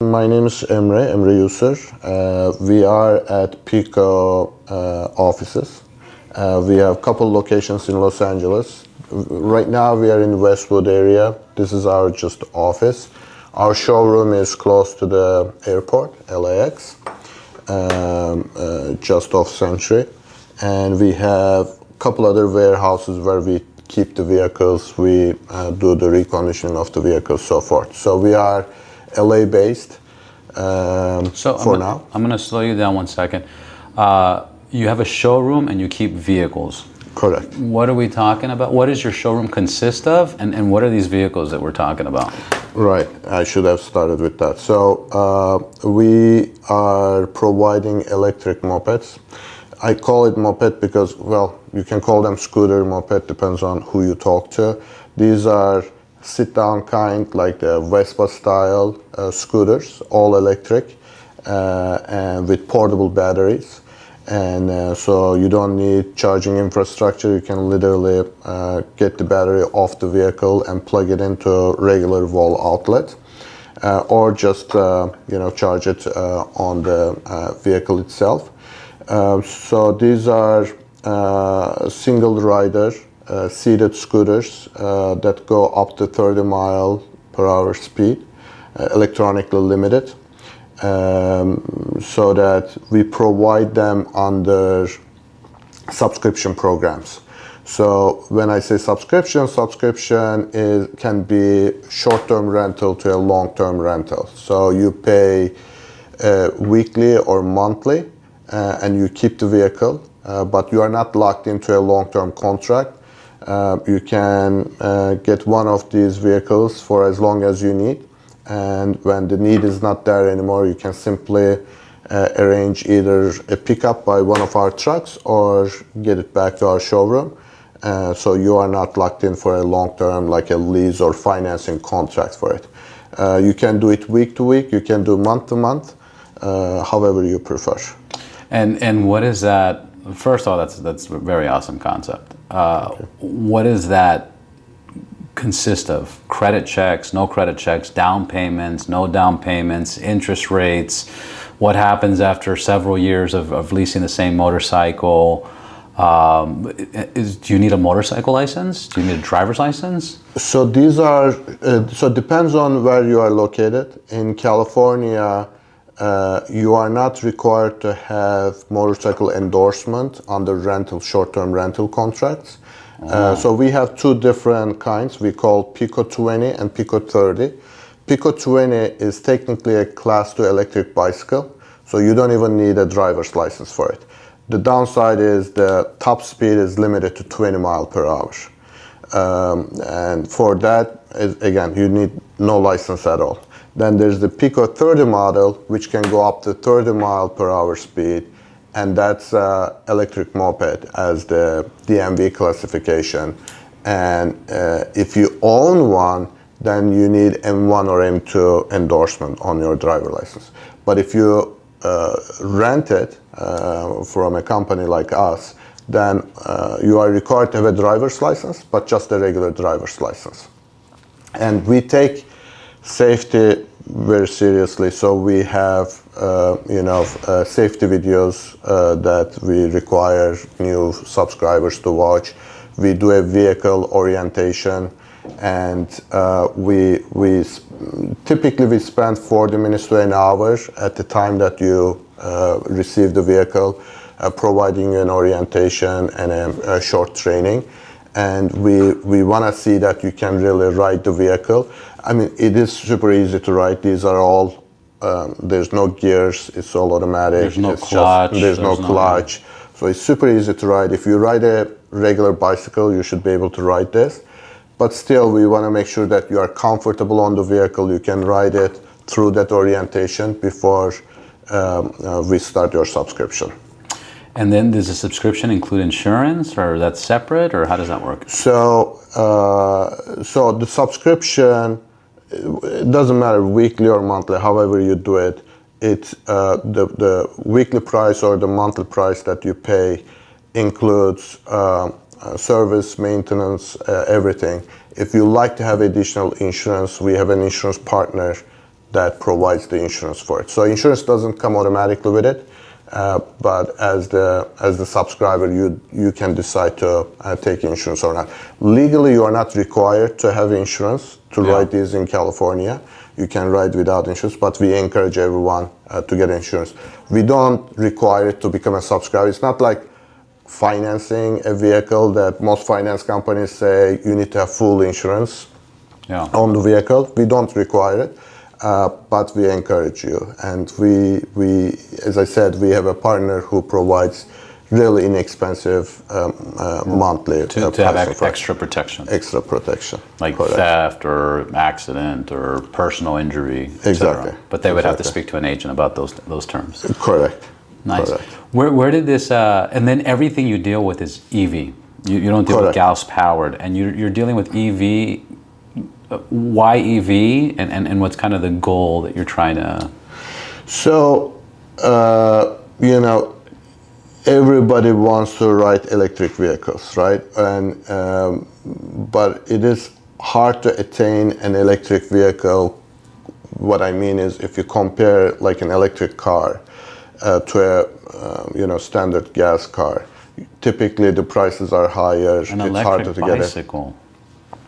My name is Emre Yusur. We are at Pico offices. We have a couple locations in Los Angeles. Right now we are in Westwood area. This is our just office. Our showroom is close to the airport, LAX, just off Century. And we have a couple other warehouses where we keep the vehicles, we do the reconditioning of the vehicles, so forth. So we are LA based for now. I'm going to slow you down 1 second. You have a showroom and you keep vehicles. Correct. What are we talking about? What does your showroom consist of? And what are these vehicles that we're talking about? Right. I should have started with that. So we are providing electric mopeds. I call it moped because, well, you can call them scooter, moped, depends on who you talk to. These are sit-down kind, like the Vespa style scooters, all electric, and with portable batteries. And so you don't need charging infrastructure. You can literally get the battery off the vehicle and plug it into a regular wall outlet, or just charge it on the vehicle itself. So these are single rider seated scooters that go up to 30 mile per hour speed, electronically limited, so that we provide them under subscription programs. So when I say subscription can be short-term rental to a long-term rental. So you pay weekly or monthly, and you keep the vehicle, but you are not locked into a long-term contract. You can get one of these vehicles for as long as you need, and when the need is not there anymore, you can simply arrange either a pickup by one of our trucks or get it back to our showroom. So you are not locked in for a long-term, like a lease or financing contract for it. You can do it week to week, you can do month to month, however you prefer. And what is that? First of all, that's a very awesome concept. What does that consist of? Credit checks, no credit checks, down payments, no down payments, interest rates? What happens after several years of leasing the same motorcycle? Do you need a motorcycle license? Do you need a driver's license? So these are, so it depends on where you are located. In California, you are not required to have motorcycle endorsement under short-term rental contracts. So we have two different kinds. We call Pico 20 and Pico 30. Pico 20 is technically a Class 2 electric bicycle, so you don't even need a driver's license for it. The downside is the top speed is limited to 20 miles per hour. And for that, again, you need no license at all. Then there's the Pico 30 model, which can go up to 30 mile per hour speed, and that's electric moped as the DMV classification. And if you own one, then you need M1 or M2 endorsement on your driver license. But if you rent it from a company like us, then you are required to have a driver's license, but just a regular driver's license. And we take safety very seriously, so we have safety videos that we require new subscribers to watch. We do a vehicle orientation, and we typically spend 40 minutes to an hour at the time that you receive the vehicle, providing you an orientation and a short training. And we want to see that you can really ride the vehicle. I mean, it is super easy to ride. These are all, there's no gears, it's all automatic. There's no clutch. There's no clutch. So it's super easy to ride. If you ride a regular bicycle, you should be able to ride this. But still, we want to make sure that you are comfortable on the vehicle. You can ride it through that orientation before we start your subscription. And then does the subscription include insurance, or that's separate, or how does that work? So the subscription, it doesn't matter weekly or monthly, however you do it. It's the weekly price or the monthly price that you pay includes service, maintenance, everything. If you like to have additional insurance, we have an insurance partner that provides the insurance for it. So insurance doesn't come automatically with it, but as the subscriber, you can decide to take insurance or not. Legally, you are not required to have insurance to ride these in California. You can ride without insurance, but we encourage everyone to get insurance. We don't require it to become a subscriber. It's not like financing a vehicle that most finance companies say you need to have full insurance on the vehicle. We don't require it, but we encourage you. And we, as I said, we have a partner who provides really inexpensive monthly to have extra protection. Extra protection. Like theft or accident or personal injury, exactly. But they would have to speak to an agent about those terms. Correct. Nice. Correct. Where did this, and then everything you deal with is EV. You don't deal with gas powered, and you're dealing with EV. Why EV, and what's kind of the goal that you're trying to? So, everybody wants to ride electric vehicles, right? And but it is hard to attain an electric vehicle. What I mean is, if you compare like an electric car to a standard gas car, typically the prices are higher. An electric bicycle.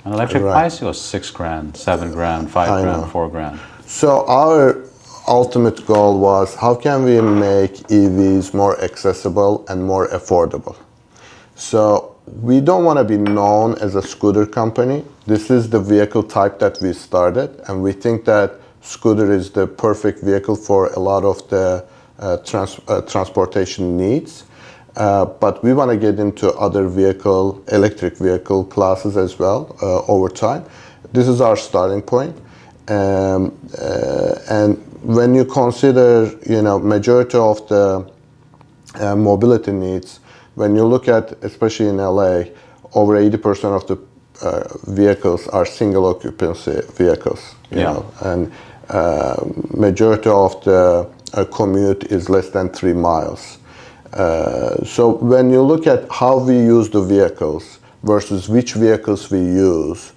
An electric bicycle is $6,000, $7,000, $5,000, $4,000. So our ultimate goal was, how can we make EVs more accessible and more affordable? So we don't want to be known as a scooter company. This is the vehicle type that we started, and we think that scooter is the perfect vehicle for a lot of the transportation needs. But we want to get into other electric vehicle classes as well over time. This is our starting point. And when you consider, majority of the mobility needs, when you look at, especially in LA, over 80% of the vehicles are single occupancy vehicles, you know, and majority of the commute is less than 3 miles. So when you look at how we use the vehicles versus which vehicles we use,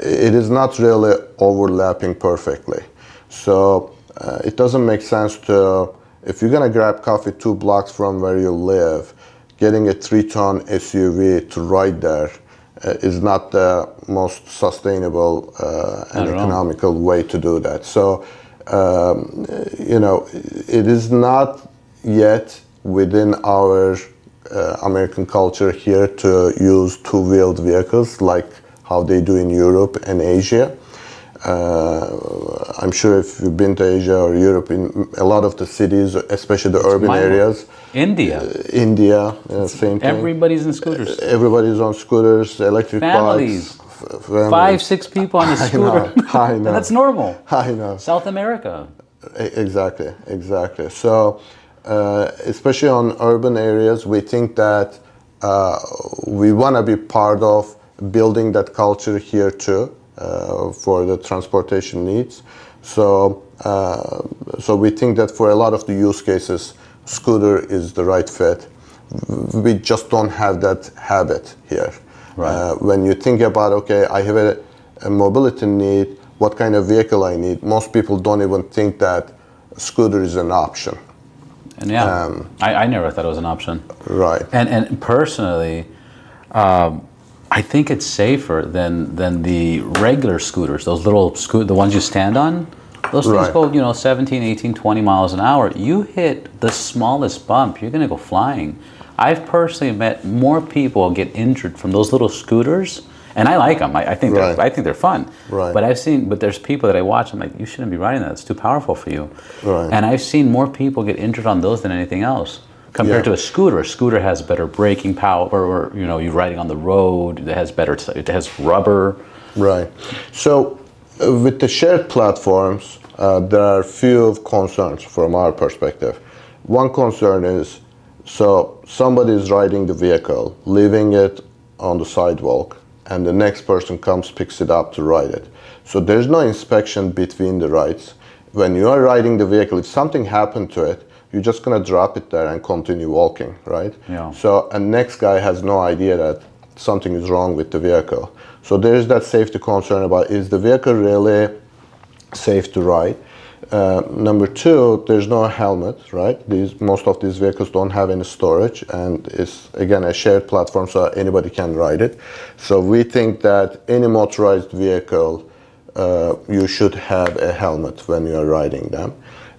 it is not really overlapping perfectly. So it doesn't make sense to, if you're gonna grab coffee 2 blocks from where you live, getting a 3-ton SUV to ride there is not the most sustainable and economical way to do that. So, it is not yet within our American culture here to use 2-wheeled vehicles like how they do in Europe and Asia. I'm sure if you've been to Asia or Europe, in a lot of the cities, especially the urban areas. India, same thing. Everybody's in scooters. Everybody's on scooters, electric bikes. Families. 5, 6 people on a scooter. I know. That's normal. I know. South America. Exactly. So, especially on urban areas, we think that we want to be part of building that culture here too, for the transportation needs. So we think that for a lot of the use cases, scooter is the right fit. We just don't have that habit here. Right. When you think about, okay, I have a mobility need, what kind of vehicle I need, most people don't even think that scooter is an option. And I never thought it was an option. Right. And personally, I think it's safer than the regular scooters, those little the ones you stand on. Those things go, 17, 18, 20 miles an hour. You hit the smallest bump, you're going to go flying. I've personally met more people get injured from those little scooters, and I like them. I think they're fun. Right. But there's people that I watch. I'm like, you shouldn't be riding that. It's too powerful for you. Right. And I've seen more people get injured on those than anything else compared to a scooter. A scooter has better braking power, or you're riding on the road. It has rubber. Right. So with the shared platforms, there are few concerns from our perspective. One concern is, so somebody is riding the vehicle, leaving it on the sidewalk, and the next person comes, picks it up to ride it. So there's no inspection between the rides. When you are riding the vehicle, if something happened to it, you're just gonna drop it there and continue walking, right? Yeah. So a next guy has no idea that something is wrong with the vehicle. So there is that safety concern about, is the vehicle really safe to ride? Number two, there's no helmet, right? Most of these vehicles don't have any storage, and it's again a shared platform, so anybody can ride it. So we think that any motorized vehicle, you should have a helmet when you are riding them.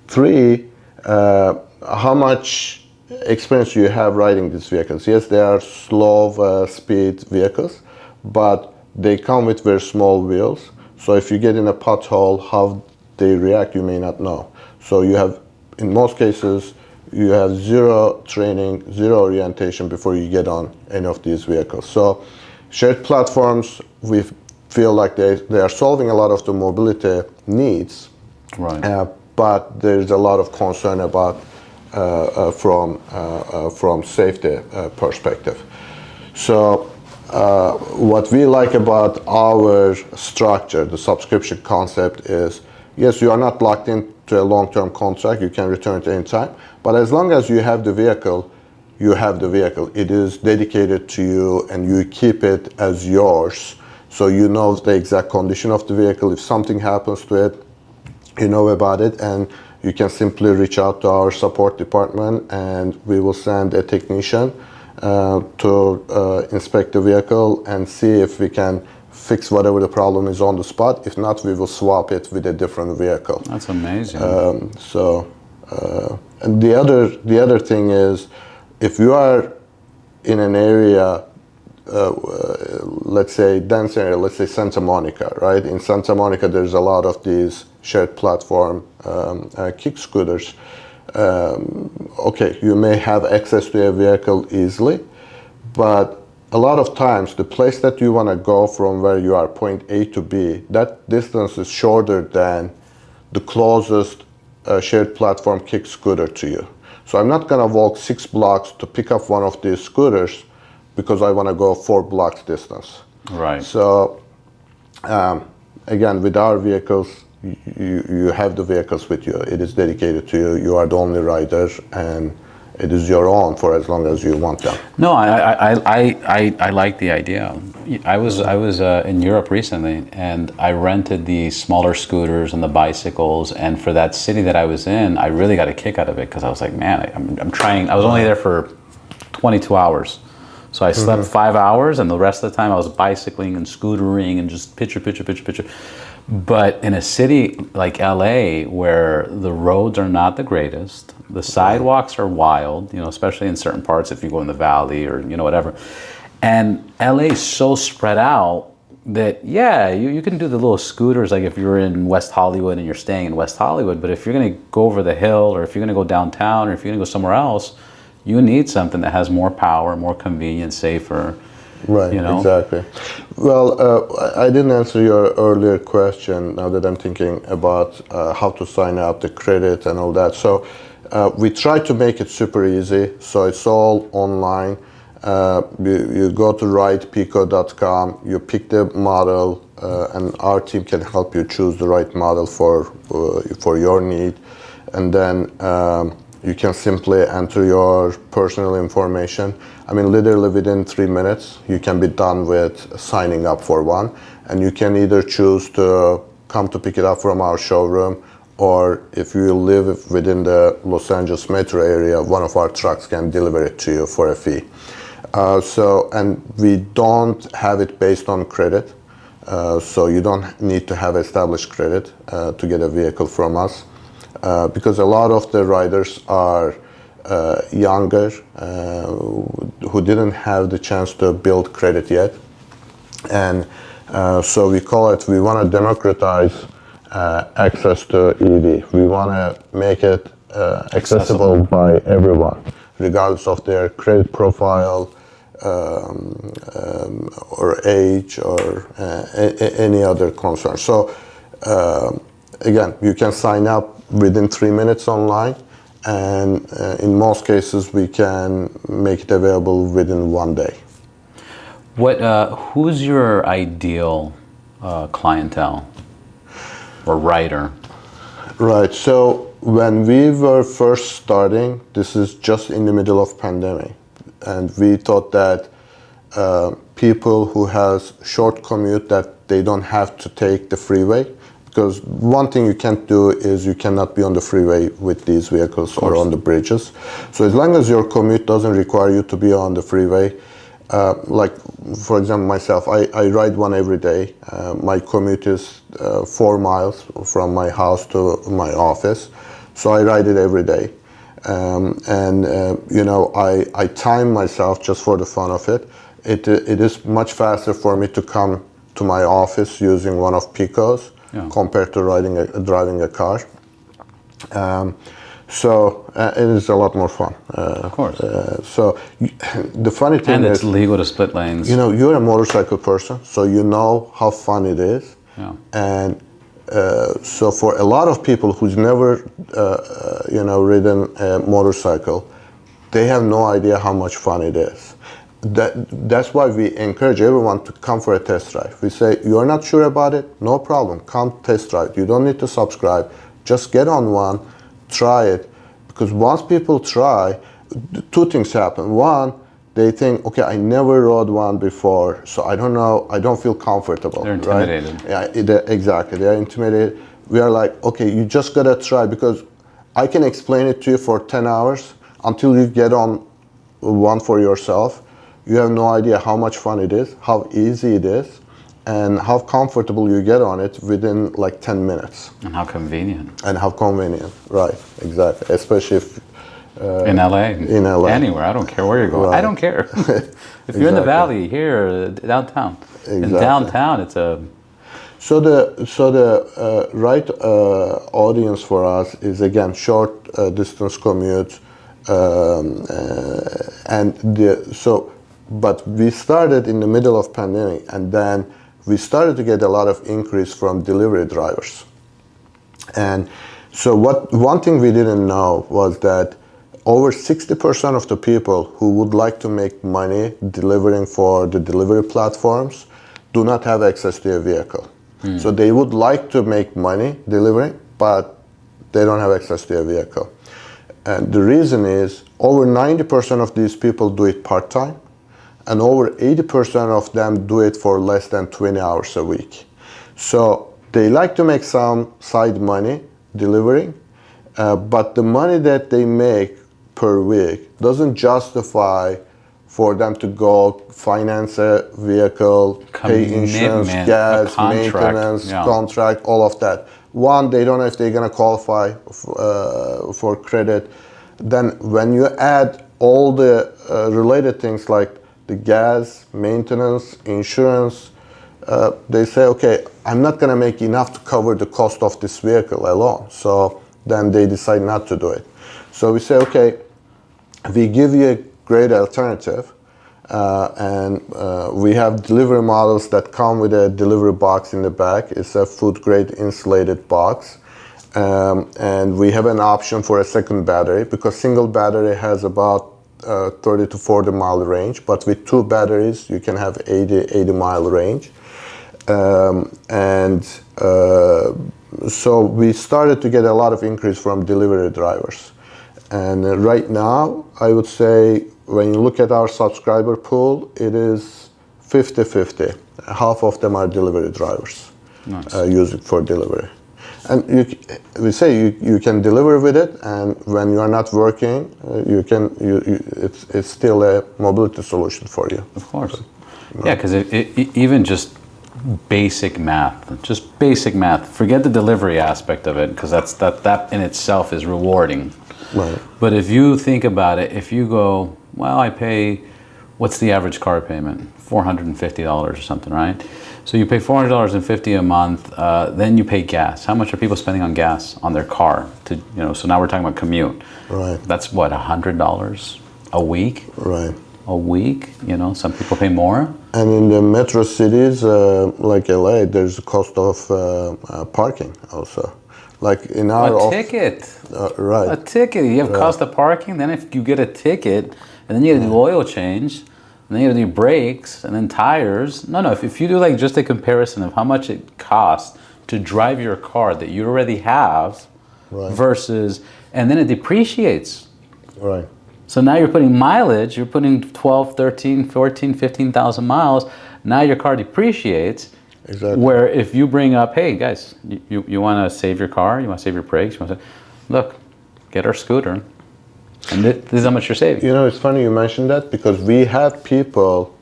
Three, how much experience do you have riding these vehicles? Yes, they are slow speed vehicles, but they come with very small wheels. So if you get in a pothole, how they react, you may not know. So you have, in most cases, you have zero training, zero orientation before you get on any of these vehicles. So shared platforms, we feel like they are solving a lot of the mobility needs, Right. but there's a lot of concern about from safety perspective. So what we like about our structure, the subscription concept is, yes, you are not locked into a long-term contract, you can return it anytime, but as long as you have the vehicle, you have the vehicle. It is dedicated to you and you keep it as yours. So you know the exact condition of the vehicle. If something happens to it, you know about it, and you can simply reach out to our support department and we will send a technician to inspect the vehicle and see if we can fix whatever the problem is on the spot. If not, we will swap it with a different vehicle. That's amazing. And the other thing is, if you are in an area, let's say dense area, let's say Santa Monica, right? In Santa Monica, there's a lot of these shared platform kick scooters. Okay, you may have access to a vehicle easily, but a lot of times the place that you want to go from where you are, point A to B, that distance is shorter than the closest shared platform kick scooter to you. So I'm not going to walk 6 blocks to pick up one of these scooters because I want to go 4 blocks distance. Right. So again, with our vehicles, you have the vehicles with you. It is dedicated to you. You are the only rider, and it is your own for as long as you want them. No, I like the idea. I was in Europe recently, and I rented the smaller scooters and the bicycles. And for that city that I was in, I really got a kick out of it because I was like, man, I'm trying. I was only there for 22 hours, so I slept 5 hours, and the rest of the time I was bicycling and scootering and just picture. But in a city like LA, where the roads are not the greatest, the sidewalks are wild, especially in certain parts if you go in the valley or whatever. And LA is so spread out that you can do the little scooters, like if you're in West Hollywood and you're staying in West Hollywood. But if you're going to go over the hill, or if you're going to go downtown, or if you're going to go somewhere else, you need something that has more power, more convenient, safer. Right, exactly. Well, I didn't answer your earlier question now that I'm thinking about how to sign up, the credit and all that. So we try to make it super easy. So it's all online. You go to ridepico.com, you pick the model, and our team can help you choose the right model for your need. And then you can simply enter your personal information. I mean, literally within 3 minutes, you can be done with signing up for one. And you can either choose to come to pick it up from our showroom, or if you live within the Los Angeles metro area, one of our trucks can deliver it to you for a fee. And we don't have it based on credit. So you don't need to have established credit to get a vehicle from us. Because a lot of the riders are younger, who didn't have the chance to build credit yet. And so we want to democratize access to EV. We want to make it accessible by everyone, regardless of their credit profile, or age, or any other concern. So again, you can sign up within 3 minutes online, and in most cases we can make it available within 1 day. Who's your ideal clientele or rider? Right. So when we were first starting, this is just in the middle of pandemic, and we thought that people who has short commute that they don't have to take the freeway, Because one thing you can't do is you cannot be on the freeway with these vehicles or on the bridges. So as long as your commute doesn't require you to be on the freeway, like for example myself, I ride one every day. My commute is 4 miles from my house to my office, so I ride it every day. I time myself just for the fun of it. It is much faster for me to come to my office using one of Pico's compared to driving a car. It is a lot more fun. Of course. The funny thing and is, it's legal to split lanes. You're a motorcycle person, so you know how fun it is. Yeah. And so for a lot of people who's never, ridden a motorcycle, they have no idea how much fun it is. That's why we encourage everyone to come for a test drive. We say, you're not sure about it? No problem, come test drive. You don't need to subscribe. Just get on one, try it. Because once people try, 2 things happen. One, they think, okay, I never rode one before, so I don't know, I don't feel comfortable. They're intimidated. Right? Yeah, exactly, they're intimidated. We are like, okay, you just gotta try, because I can explain it to you for 10 hours until you get on one for yourself. You have no idea how much fun it is, how easy it is, and how comfortable you get on it within like 10 minutes. And how convenient. Right, exactly. Especially if in LA. Anywhere. I don't care where you're going. Right. I don't care. If you're in the valley, here, downtown. Exactly. In downtown, it's a... So the right audience for us is, again, short distance commute. But we started in the middle of pandemic, and then we started to get a lot of increase from delivery drivers. And so one thing we didn't know was that over 60% of the people who would like to make money delivering for the delivery platforms do not have access to a vehicle. So they would like to make money delivering, but they don't have access to a vehicle. And the reason is over 90% of these people do it part-time, and over 80% of them do it for less than 20 hours a week. So they like to make some side money delivering, but the money that they make per week doesn't justify for them to go finance a vehicle, pay insurance, gas, maintenance, contract, all of that. One, they don't know if they're gonna qualify for credit. Then when you add all the related things like the gas, maintenance, insurance, they say, okay, I'm not gonna make enough to cover the cost of this vehicle alone. So then they decide not to do it. So we say, okay, we give you a great alternative, and we have delivery models that come with a delivery box in the back. It's a food grade insulated box. And we have an option for a second battery, because single battery has about 30 to 40 mile range, but with 2 batteries you can have 80 mile range. So we started to get a lot of increase from delivery drivers. And right now, I would say when you look at our subscriber pool, it is 50-50. Half of them are delivery drivers. Nice. Use it for delivery. And we say you can deliver with it, and when you are not working, it's still a mobility solution for you. Of course. Yeah, because even just basic math, forget the delivery aspect of it, because that in itself is rewarding. Right. But if you think about it, if you go, well, I pay, what's the average car payment? $450 or something, right? So you pay $450 a month, then you pay gas. How much are people spending on gas on their car? So now we're talking about commute. Right. That's what, $100 a week? Right. A week, some people pay more. And in the metro cities like LA, there's a cost of parking also. Like in our ticket. Right. A ticket. You have cost of parking. Then if you get a ticket, and then you got to do oil change, and then you got to do brakes, and then tires. No. If you do like just a comparison of how much it costs to drive your car that you already have, versus, and then it depreciates. Right. So now you're putting mileage. You're putting 12, 13, 14, 15,000 miles. Now your car depreciates. Exactly. Where if you bring up, hey guys, you want to save your car, you want to save your brakes, you want to look, get our scooter, and this is how much you're saving. You know, it's funny you mentioned that because we have people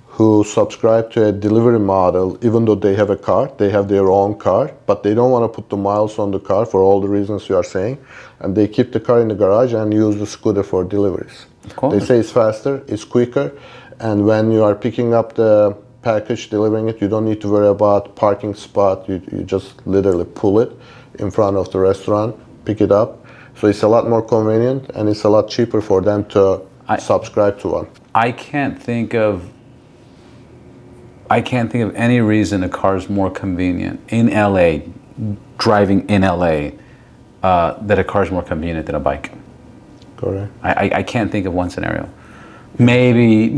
who subscribe to a delivery model, even though they have a car, they have their own car, but they don't want to put the miles on the car for all the reasons you are saying, and they keep the car in the garage and use the scooter for deliveries. Of course. They say it's faster, it's quicker, and when you are picking up the package, delivering it, you don't need to worry about parking spot. You just literally pull it in front of the restaurant, pick it up. So it's a lot more convenient and it's a lot cheaper for them to subscribe to one. I can't think of any reason a car is more convenient in LA, driving in LA, that a car is more convenient than a bike. Correct. I can't think of one scenario. Maybe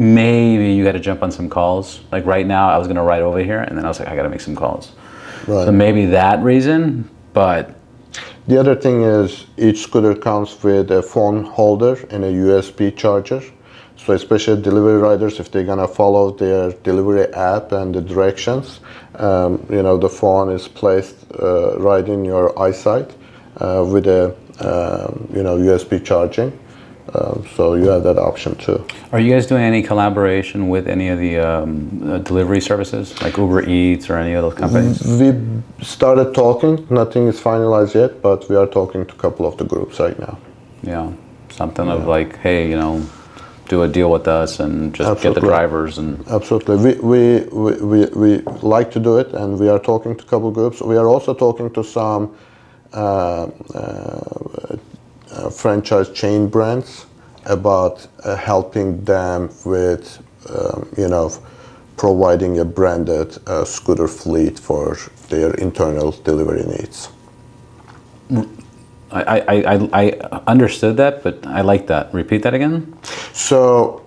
you got to jump on some calls. Like right now, I was going to ride over here, and then I was like, I got to make some calls. Right. So maybe that reason, but... The other thing is each scooter comes with a phone holder and a USB charger. So especially delivery riders, if they're going to follow their delivery app and the directions, the phone is placed right in your eyesight with a USB charging. So you have that option too. Are you guys doing any collaboration with any of the delivery services, like Uber Eats or any of those companies? We started talking. Nothing is finalized yet, but we are talking to a couple of the groups right now. Yeah, something of like, hey, do a deal with us and just Absolutely. get the drivers and... Absolutely. We like to do it, and we are talking to a couple of groups. We are also talking to some franchise chain brands about helping them with, providing a branded scooter fleet for their internal delivery needs. I understood that, but I like that. Repeat that again. So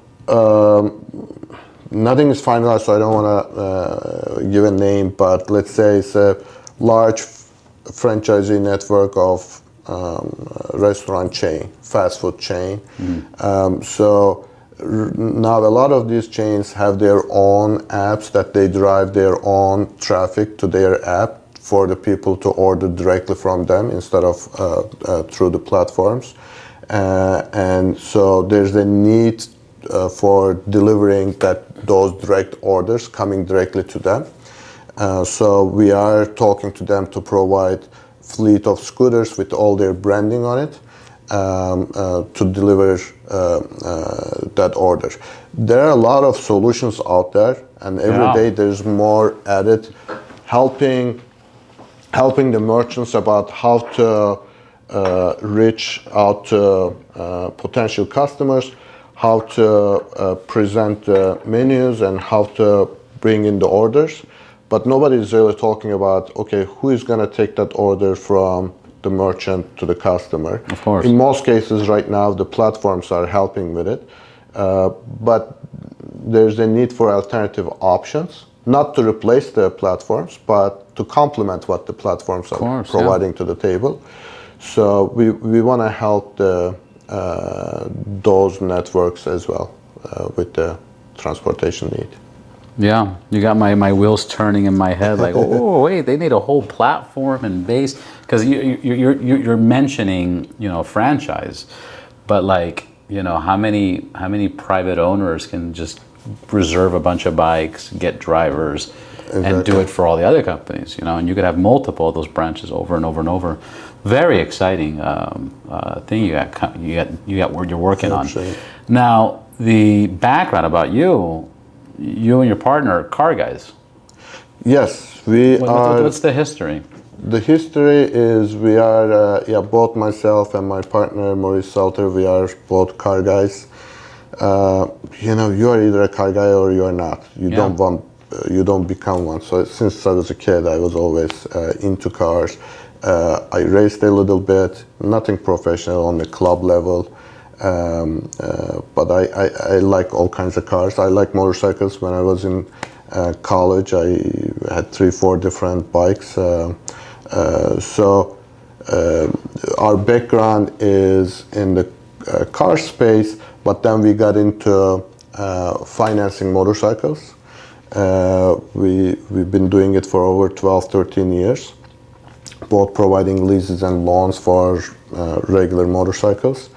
nothing is finalized, so I don't want to give a name, but let's say it's a large franchisee network of restaurant chain, fast food chain. So now a lot of these chains have their own apps that they drive their own traffic to their app for the people to order directly from them instead of through the platforms. And so there's a need for delivering those direct orders coming directly to them. So we are talking to them to provide fleet of scooters with all their branding on it to deliver that order. There are a lot of solutions out there, and every day there's more added, helping the merchants about how to reach out to potential customers, how to present the menus, and how to bring in the orders. But nobody is really talking about, okay, who is going to take that order from the merchant to the customer? Of course. In most cases right now, the platforms are helping with it. But there's a need for alternative options, not to replace the platforms, but to complement what the platforms are providing to the table. So we want to help those networks as well with the transportation need. Yeah, you got my wheels turning in my head. Like, oh wait, they need a whole platform and base, because you're mentioning franchise, but like how many private owners can just reserve a bunch of bikes, get drivers, and do it for all the other companies, and you could have multiple of those branches over and over and over. Very exciting thing you got what you're working on. Now, the background about you and your partner are car guys. Yes, we are. What's the history? The history is we are, both myself and my partner Maurice Salter, we are both car guys. You are either a car guy or you are not. You don't become one. So since I was a kid, I was always into cars. I raced a little bit, nothing professional on the club level. But I like all kinds of cars. I like motorcycles. When I was in college, I had 3-4 different bikes. So our background is in the car space, but then we got into financing motorcycles. We've been doing it for over 12, 13 years, both providing leases and loans for regular motorcycles,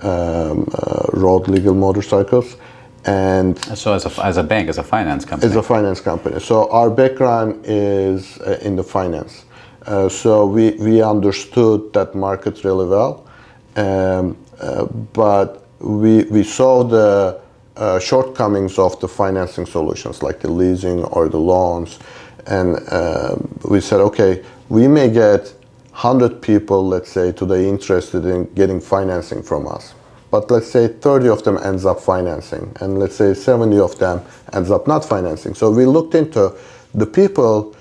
road legal motorcycles, and So as a bank, as a finance company. as a finance company. So our background is in the finance. So we understood that market really well, but we saw the shortcomings of the financing solutions like the leasing or the loans, and we said, okay, we may get 100 people, let's say, today interested in getting financing from us, but let's say 30 of them ends up financing, and let's say 70 of them ends up not financing. So we looked into the people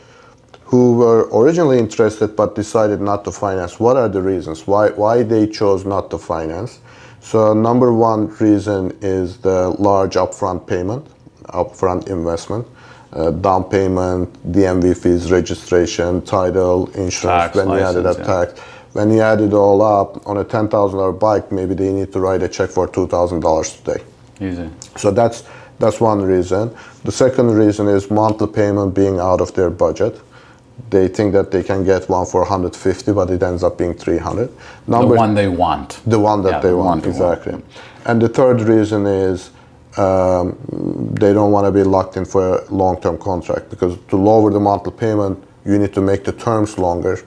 who were originally interested but decided not to finance. What are the reasons why they chose not to finance? So number one reason is the large upfront payment, upfront investment, down payment, DMV fees, registration, title, insurance, Tax, when you added up tax. When you add it all up on a $10,000 bike, maybe they need to write a check for $2,000 today. Easy. So that's one reason. The second reason is monthly payment being out of their budget. They think that they can get one for 150, but it ends up being 300. The one they want. The one that they want, exactly. And the third reason is they don't want to be locked in for a long-term contract, because to lower the monthly payment, you need to make the terms longer.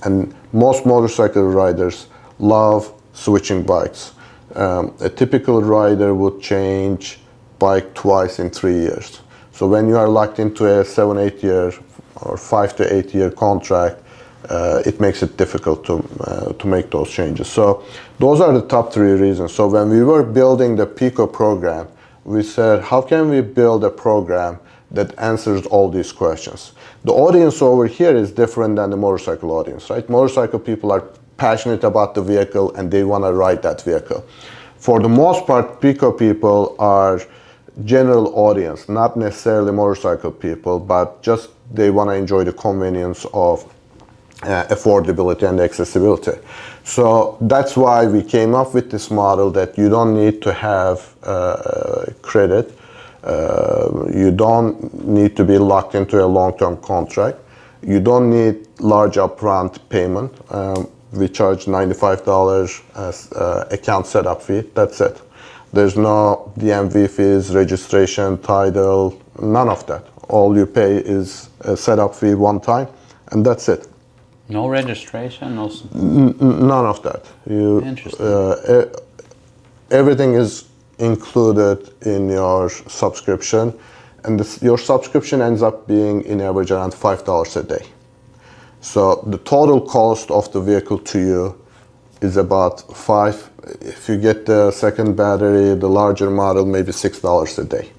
And most motorcycle riders love switching bikes. A typical rider would change bike twice in 3 years. So when you are locked into a 7-8 year or 5 to 8 year contract, it makes it difficult to make those changes. So those are the top three reasons. So when we were building the Pico program, we said, how can we build a program that answers all these questions? The audience over here is different than the motorcycle audience, right? Motorcycle people are passionate about the vehicle and they want to ride that vehicle. For the most part, Pico people are general audience, not necessarily motorcycle people, but just they want to enjoy the convenience of affordability and accessibility. So that's why we came up with this model that you don't need to have credit. You don't need to be locked into a long-term contract. You don't need large upfront payment. We charge $95 as account setup fee. That's it. There's no DMV fees, registration, title, none of that. All you pay is a setup fee one time, and that's it. No registration, no. None of that. Interesting. Everything is included in your subscription, and your subscription ends up being in average around $5 a day. So the total cost of the vehicle to you is about $5. If you get the second battery, the larger model, maybe $6 a day.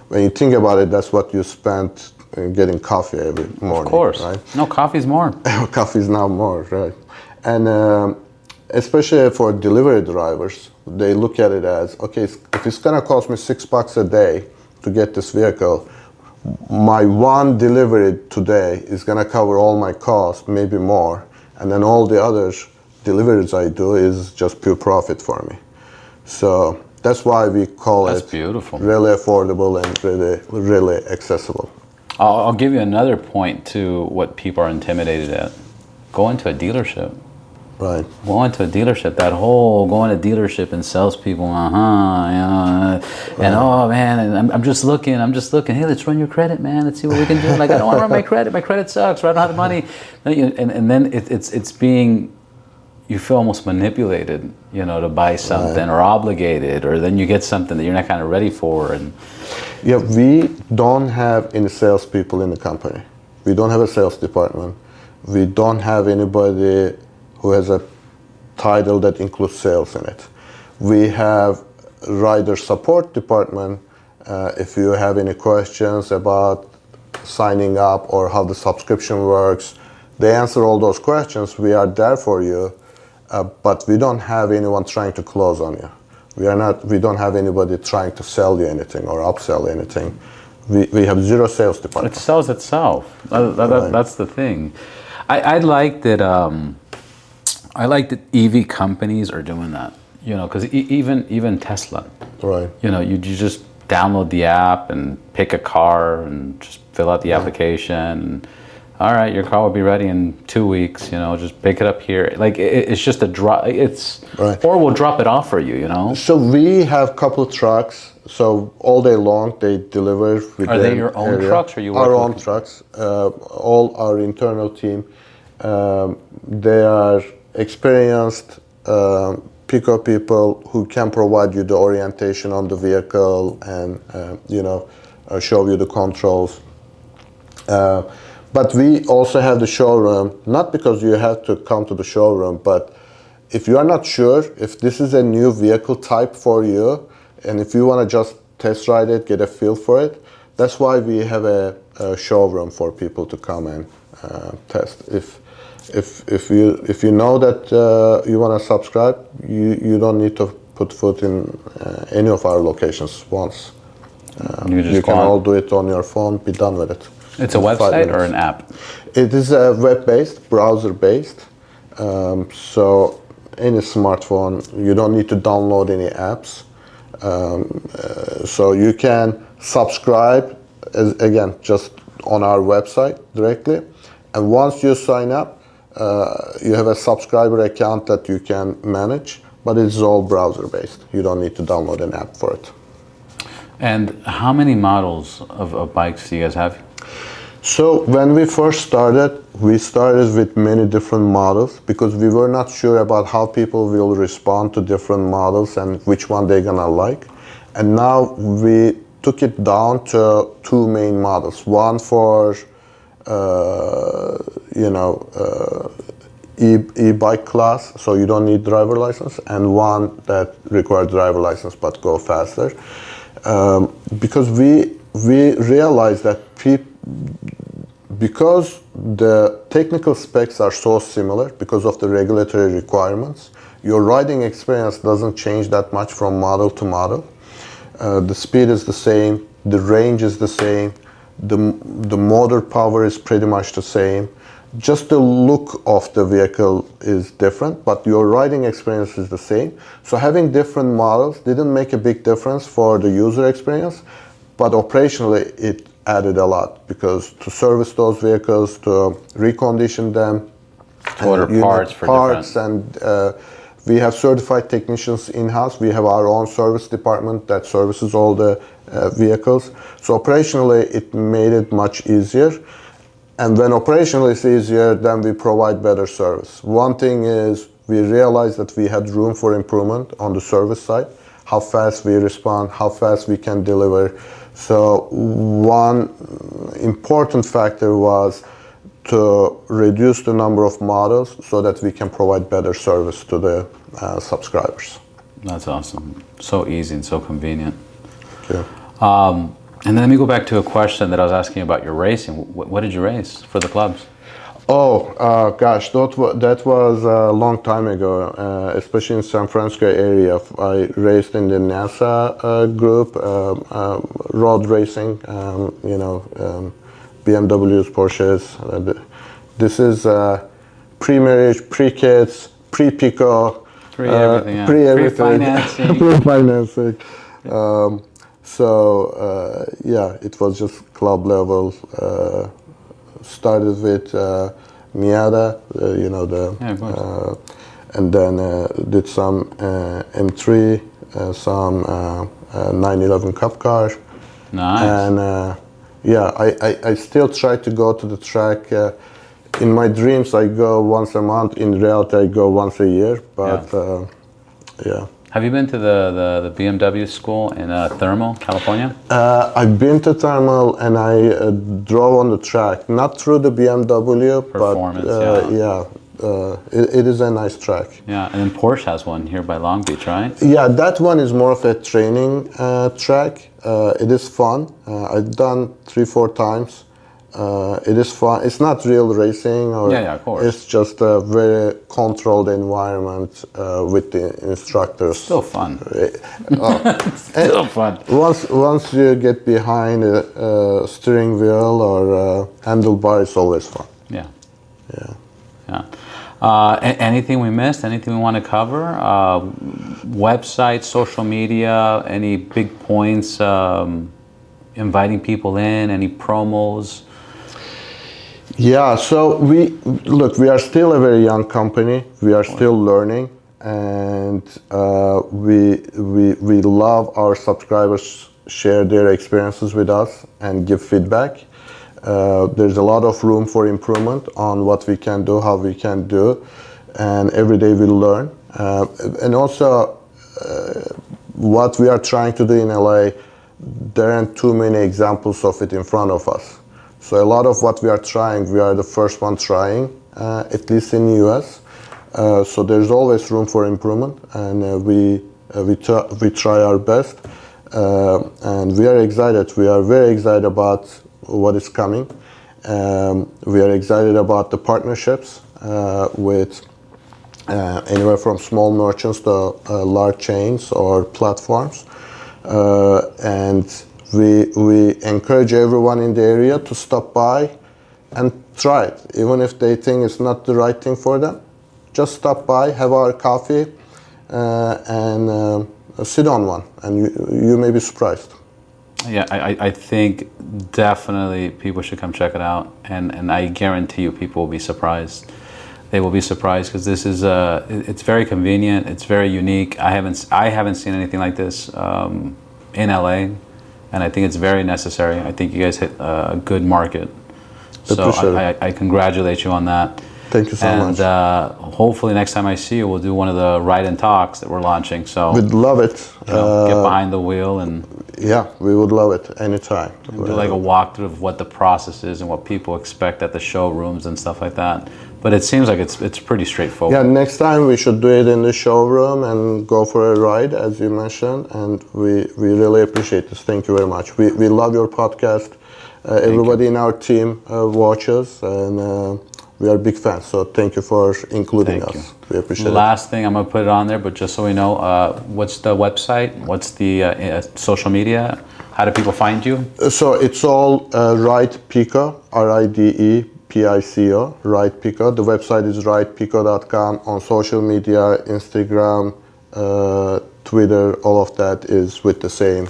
When you think about it, that's what you spent getting coffee every morning. Of course. Right? No, coffee's more. Coffee's now more, right? And especially for delivery drivers, they look at it as, okay, if it's gonna cost me $6 a day to get this vehicle, my one delivery today is gonna cover all my costs, maybe more, and then all the other deliveries I do is just pure profit for me. So that's why we call it beautiful. Really affordable and really accessible. I'll give you another point to what people are intimidated at. Go into a dealership. Right. Go into a dealership. That whole going to dealership and salespeople, and oh man, and I'm just looking. Hey, let's run your credit, man. Let's see what we can do. Like, I don't want to run my credit. My credit sucks. Or I don't have the money. And then it's being, you feel almost manipulated, to buy something, or obligated, or then you get something that you're not kind of ready for. And yeah, we don't have any salespeople in the company. We don't have a sales department. We don't have anybody who has a title that includes sales in it. We have rider support department. If you have any questions about signing up or how the subscription works, they answer all those questions. We are there for you, but we don't have anyone trying to close on you. We don't have anybody trying to sell you anything or upsell anything. We have zero sales department. It sells itself. That's the thing. I like that. I like that EV companies are doing that. Because even Tesla. Right. You just download the app and pick a car and just fill out the application. All right, your car will be ready in 2 weeks. Just pick it up here. Like it's just a drop. Or we'll drop it off for you. So we have a couple of trucks. So all day long they deliver. Are they your own trucks, or you work our own trucks? All our internal team. They are experienced Pico people who can provide you the orientation on the vehicle and show you the controls. But we also have the showroom, not because you have to come to the showroom, but if you are not sure if this is a new vehicle type for you, and if you want to just test ride it, get a feel for it, that's why we have a showroom for people to come and test. If you know that you want to subscribe, you don't need to put foot in any of our locations once. You can all do it on your phone, be done with it. It's a website or an app? It is web-based, browser-based. So any smartphone, you don't need to download any apps. So you can subscribe, again, just on our website directly. And once you sign up, you have a subscriber account that you can manage, but it's all browser-based. You don't need to download an app for it. And how many models of bikes do you guys have? So when we first started, we started with many different models because we were not sure about how people will respond to different models and which one they're gonna like. And now we took it down to two main models. One for e-bike class, so you don't need driver license, and one that requires driver license but go faster. Because we realized that because the technical specs are so similar because of the regulatory requirements, your riding experience doesn't change that much from model to model. The speed is the same, the range is the same, the motor power is pretty much the same. Just the look of the vehicle is different, but your riding experience is the same. So having different models didn't make a big difference for the user experience, but operationally it added a lot because to service those vehicles, to recondition them, order parts for parts different. And we have certified technicians in-house. We have our own service department that services all the vehicles. So operationally it made it much easier. And when operationally it's easier, then we provide better service. One thing is we realized that we had room for improvement on the service side, how fast we respond, how fast we can deliver. So one important factor was to reduce the number of models so that we can provide better service to the subscribers. That's awesome. So easy and so convenient. Okay. And then let me go back to a question that I was asking about your racing. What did you race for the clubs? Gosh, that was a long time ago, especially in San Francisco area. I raced in the NASA group, road racing, BMWs, Porsches. This is pre-marriage, pre-kids, pre-Pico, Pre-everything, pre-everything. Pre-financing. It was just club level. Started with Miata, and then did some M3, some 911 Cup car. Nice. And I still try to go to the track. In my dreams, I go once a month. In reality, I go once a year. But Have you been to the BMW school in Thermal, California? I've been to Thermal and I drove on the track, not through the BMW, Performance, it is a nice track. Yeah, and then Porsche has one here by Long Beach, right? Yeah, that one is more of a training track. It is fun. I've done 3-4 times. It is fun. It's not real racing, of course. It's just a very controlled environment with the instructors. Still fun. Still fun. Once you get behind a steering wheel or a handlebar, it's always fun. Yeah. Anything we missed? Anything we want to cover? Website, social media, any big points? Inviting people in, any promos? Yeah, so we are still a very young company. We are still learning, and we love our subscribers share their experiences with us and give feedback. There's a lot of room for improvement on what we can do, how we can do, and every day we learn. And also, what we are trying to do in LA, there aren't too many examples of it in front of us. So a lot of what we are trying, we are the first one trying, at least in the US. So there's always room for improvement, and we try our best. And we are excited. We are very excited about what is coming. We are excited about the partnerships with anywhere from small merchants to large chains or platforms. And we encourage everyone in the area to stop by and try it. Even if they think it's not the right thing for them, just stop by, have our coffee, and sit on one, and you may be surprised. Yeah, I think definitely people should come check it out, and I guarantee you people will be surprised. They will be surprised because this is it's very convenient, it's very unique. I haven't seen anything like this in LA, and I think it's very necessary. I think you guys hit a good market, so I congratulate you on that. Thank you so much. And hopefully next time I see you, we'll do one of the Ride and Talks that we're launching. So we'd love it. Get behind the wheel and we would love it anytime. Do like a walkthrough of what the process is and what people expect at the showrooms and stuff like that. But it seems like it's pretty straightforward. Yeah, next time we should do it in the showroom and go for a ride, as you mentioned. And we really appreciate this. Thank you very much. We love your podcast. Everybody in our team watches, and we are big fans. So thank you for including us. We appreciate it. Last thing, I'm going to put it on there, but just so we know, what's the website? What's the social media? How do people find you? So it's all Ride Pico, RIDEPICO, Ride Pico. The website is ridepico.com. On social media, Instagram, Twitter, all of that is with the same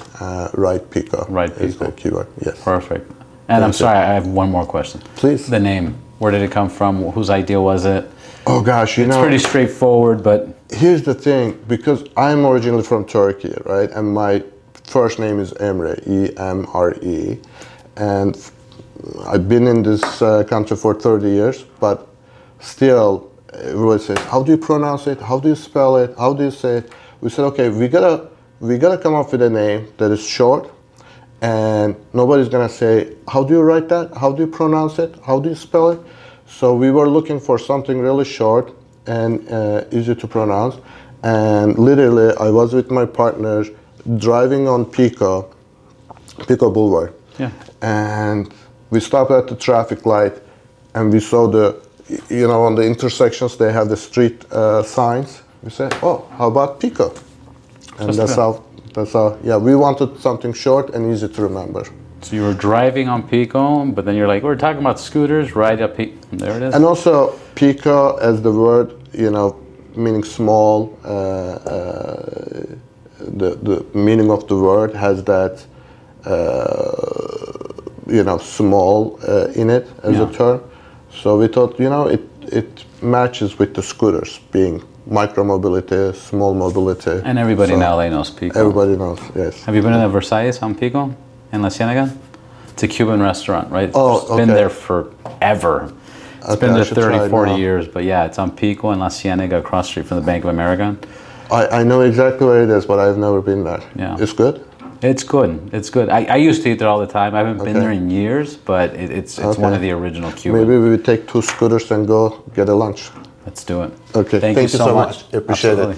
Ride Pico. Ride Pico. Is the keyword, yes. Perfect. And I'm sorry, I have one more question. Please. The name. Where did it come from? Whose idea was it? Oh gosh, it's pretty straightforward, but here's the thing, because I'm originally from Turkey, right? And my first name is Emre, E-M-R-E, and I've been in this country for 30 years, but still everyone says, how do you pronounce it? How do you spell it? How do you say it? We said, okay, we gotta come up with a name that is short, and nobody's gonna say, how do you write that? How do you pronounce it? How do you spell it? So we were looking for something really short and easy to pronounce. And literally, I was with my partners driving on Pico Boulevard. Yeah. And we stopped at the traffic light, and we saw on the intersections, they have the street signs. We said, oh, how about Pico? And that's how, we wanted something short and easy to remember. So you were driving on Pico, but then you're like, we're talking about scooters, ride up Pico. There it is. And also, Pico as the word, meaning small, the meaning of the word has that, small in it as a term. So we thought, it matches with the scooters being micro-mobility, small mobility. And everybody in LA knows Pico. Everybody knows, yes. Have you been to Versailles on Pico in La Cienega? It's a Cuban restaurant, right? Oh, it's been there forever. It's been there 30, 40 years, but yeah, it's on Pico in La Cienega across the street from the Bank of America. I know exactly where it is, but I've never been there. Yeah. It's good? It's good. It's good. I used to eat there all the time. I haven't been there in years, but it's one of the original Cuban. Maybe we take 2 scooters and go get a lunch. Let's do it. Okay. Thank you so much. Appreciate it.